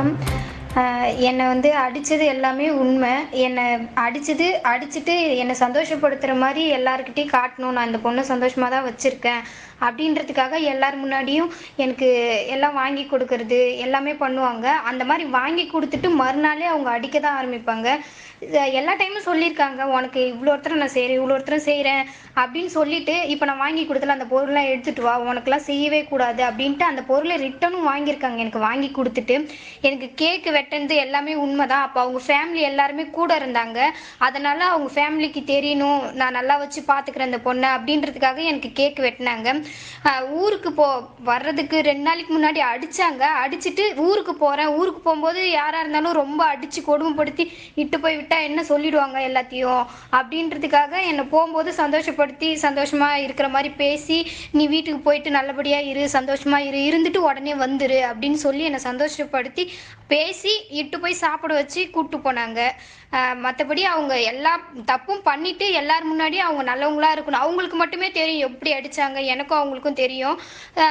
வணக்கம். என்னை அடித்தது எல்லாமே உண்மை. என்னை அடிச்சுட்டு என்னை சந்தோஷப்படுத்துகிற மாதிரி எல்லாருக்கிட்டையும் காட்டணும், நான் இந்த பொண்ணை சந்தோஷமாக தான் வச்சுருக்கேன் அப்படின்றதுக்காக எல்லார் முன்னாடியும் எனக்கு எல்லாம் வாங்கி கொடுக்கறது எல்லாமே பண்ணுவாங்க. அந்த மாதிரி வாங்கி கொடுத்துட்டு மறுநாளே அவங்க அடிக்க தான் ஆரம்பிப்பாங்க. எல்லா டைமும் சொல்லியிருக்காங்க, உனக்கு இவ்வளோ ஒருத்தரம் நான் செய்கிறேன், இவ்வளோ ஒருத்தரம் செய்கிறேன் அப்படின்னு சொல்லிட்டு, இப்போ நான் வாங்கி கொடுத்தல அந்த பொருள்லாம் எடுத்துகிட்டு வா, உனக்குலாம் செய்யவே கூடாது அப்படின்ட்டு அந்த பொருளை ரிட்டனும் வாங்கியிருக்காங்க. எனக்கு வாங்கி கொடுத்துட்டு எனக்கு கேக்கு வெட்டினது எல்லாமே உண்மை தான். அப்போ அவங்க ஃபேமிலி எல்லாருமே கூட இருந்தாங்க. அதனால் அவங்க ஃபேமிலிக்கு தெரியணும், நான் நல்லா வச்சு பார்த்துக்கிறேன் அந்த பொண்ணை அப்படின்றதுக்காக எனக்கு கேக்கு வெட்டினாங்க. ஊருக்கு வர்றதுக்கு 2 நாளைக்கு முன்னாடி அடித்தாங்க. அடிச்சுட்டு ஊருக்கு போகிறேன், ஊருக்கு போகும்போது யாராக இருந்தாலும் ரொம்ப அடித்து கொடுமைப்படுத்தி இட்டு போய் விட்டால் என்ன சொல்லிடுவாங்க எல்லாத்தையும் அப்படின்றதுக்காக என்னை போகும்போது சந்தோஷப்படுத்தி சந்தோஷமாக இருக்கிற மாதிரி பேசி, நீ வீட்டுக்கு போயிட்டு நல்லபடியாக இரு, சந்தோஷமாக இருந்துட்டு உடனே வந்துரு அப்படின்னு சொல்லி என்னை சந்தோஷப்படுத்தி பேசி இட்டு போய் சாப்பிட வச்சு கூப்பிட்டு போனாங்க. மற்றபடி அவங்க எல்லா தப்பும் பண்ணிவிட்டு எல்லார் முன்னாடியும் அவங்க நல்லவங்களா இருக்கணும். அவங்களுக்கு மட்டுமே தெரியும் எப்படி அடித்தாங்க, எனக்கும் அவங்களுக்கும் தெரியும்,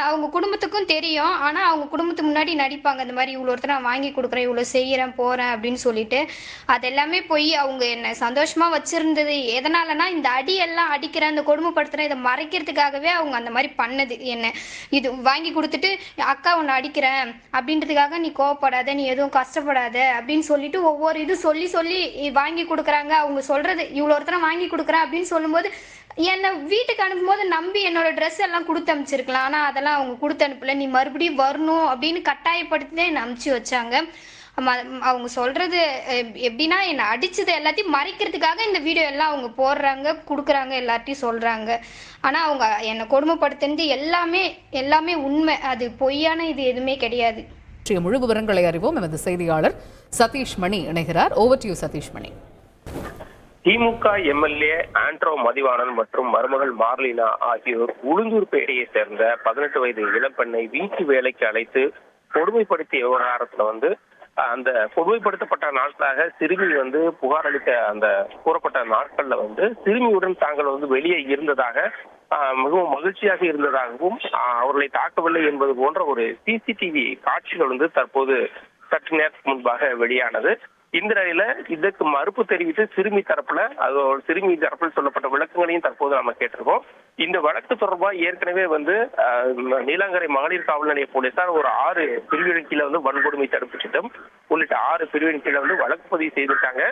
அவங்க குடும்பத்துக்கும் தெரியும். ஆனால் அவங்க குடும்பத்துக்கு முன்னாடி நடிப்பாங்க, இந்த மாதிரி இவ்வளோ ஒருத்தர் நான் வாங்கி கொடுக்குறேன், இவ்வளோ செய்கிறேன் போகிறேன் அப்படின்னு சொல்லிட்டு. அதெல்லாமே போய் அவங்க என்னை சந்தோஷமாக வச்சுருந்தது எதனாலனா, இந்த அடியெல்லாம் அடிக்கிறேன், இந்த கொடுமைப்படுத்துகிறேன், இதை மறைக்கிறதுக்காகவே அவங்க அந்த மாதிரி பண்ணது. என்ன இது வாங்கி கொடுத்துட்டு அக்கா உன்னை அடிக்கிறேன் அப்படின்றதுக்காக நீ கோவப்படாத, நீ எதுவும் கஷ்டப்படாத அப்படின்னு சொல்லிட்டு ஒவ்வொரு இது சொல்லி சொல்லி வாங்கி கொடுக்குறாங்க. அவங்க சொல்றது இவ்வளோ ஒருத்தரம் வாங்கி கொடுக்குறேன் அப்படின்னு சொல்லும்போது என்னை வீட்டுக்கு அனுப்பும்போது நம்பி என்னோட ட்ரெஸ் எல்லாம் கொடுத்து அனுப்பிச்சிருக்கலாம். ஆனால் அதெல்லாம் அவங்க கொடுத்து அனுப்பல, நீ மறுபடியும் வரணும் அப்படின்னு கட்டாயப்படுத்தி தான் என்னை அனுப்பிச்சி வச்சாங்க. அவங்க சொல்றது எப்படின்னா, என்னை அடிச்சது எல்லாத்தையும் மறைக்கிறதுக்காக இந்த வீடியோ எல்லாம் அவங்க போடுறாங்க, கொடுக்குறாங்க, எல்லார்ட்டையும் சொல்றாங்க. ஆனா அவங்க என்னை கொடுமைப்படுத்துனது எல்லாமே உண்மை, அது பொய்யான இது எதுவுமே கிடையாது. முழு விவரங்களை அறிவோம் எமது செய்தியாளர் சதீஷ் மணி இணைகிறார். Over to you Satish Mani. DMK MLA Andro Mathivanan மற்றும் மருமகள் மார்லினா ஆகியோர் உளுந்தூர்பேட்டையை சேர்ந்த 18 வயது இளம்பெண்ணை வீட்டு வேலைக்கு அழைத்து கொடுமைப்படுத்திய விவகாரத்துல அந்த கொடுமைப்படுத்தப்பட்ட நாட்களாக சிறுமி புகார் அளித்த அந்த கூறப்பட்ட நாட்கள்ல சிறுமியுடன் தாங்கள் வெளியே இருந்ததாக மிகவும் மகிழ்ச்சியாக இருந்ததாகவும் அவர்களை தாக்கவில்லை என்பது போன்ற ஒரு சிசிடிவி காட்சிகள் தற்போது சற்று நேரத்துக்கு முன்பாக வெளியானது. இந்த நிலையில இதற்கு மறுப்பு தெரிவித்து சிறுமி தரப்பில் சொல்லப்பட்ட விளக்கங்களையும் தற்போது நம்ம கேட்டிருக்கோம். இந்த வழக்கு தொடர்பாக ஏற்கனவே நீலாங்கரை மகளிர் காவல் நிலைய போலீசார் ஒரு 6 பிரிவின் கீழே வன்கொடுமை தடுப்பு சட்டம் உள்ளிட்ட 6 பிரிவின் கீழே வழக்கு பதிவு செய்திருக்காங்க.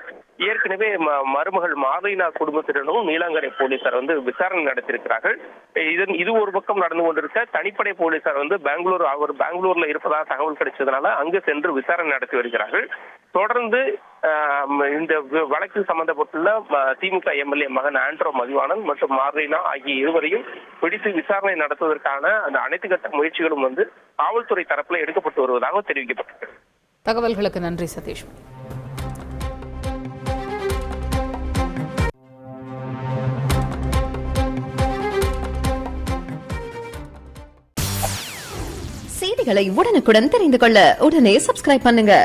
ஏற்கனவே மருமகள் மார்லினா குடும்பத்தினரும் நீலாங்கரை போலீசார் விசாரணை நடத்தியிருக்கிறார்கள். இது ஒரு பக்கம் நடந்து கொண்டிருக்க, தனிப்படை போலீசார் பெங்களூர்ல இருப்பதாக தகவல் கிடைச்சதுனால அங்கு சென்று விசாரணை நடத்தி வருகிறார்கள். தொடர்ந்து இந்த வழக்கில் சம்பந்தப்பட்டுள்ள திமுக எம்எல்ஏ மகன் ஆண்ட்ரோ மதிவாணன் மற்றும் மார்லினா ஆகிய இருவரையும் பிடித்து விசாரணை நடத்துவதற்கான அந்த அனைத்து கட்ட முயற்சிகளும் காவல்துறை தரப்புல எடுக்கப்பட்டு வருவதாக தெரிவிக்கப்பட்டது. தகவல்களுக்கு நன்றி சதீஷ். செய்திகளை உடனுக்குடன் தெரிந்து கொள்ள உடனே சப்ஸ்கிரைப் பண்ணுங்க.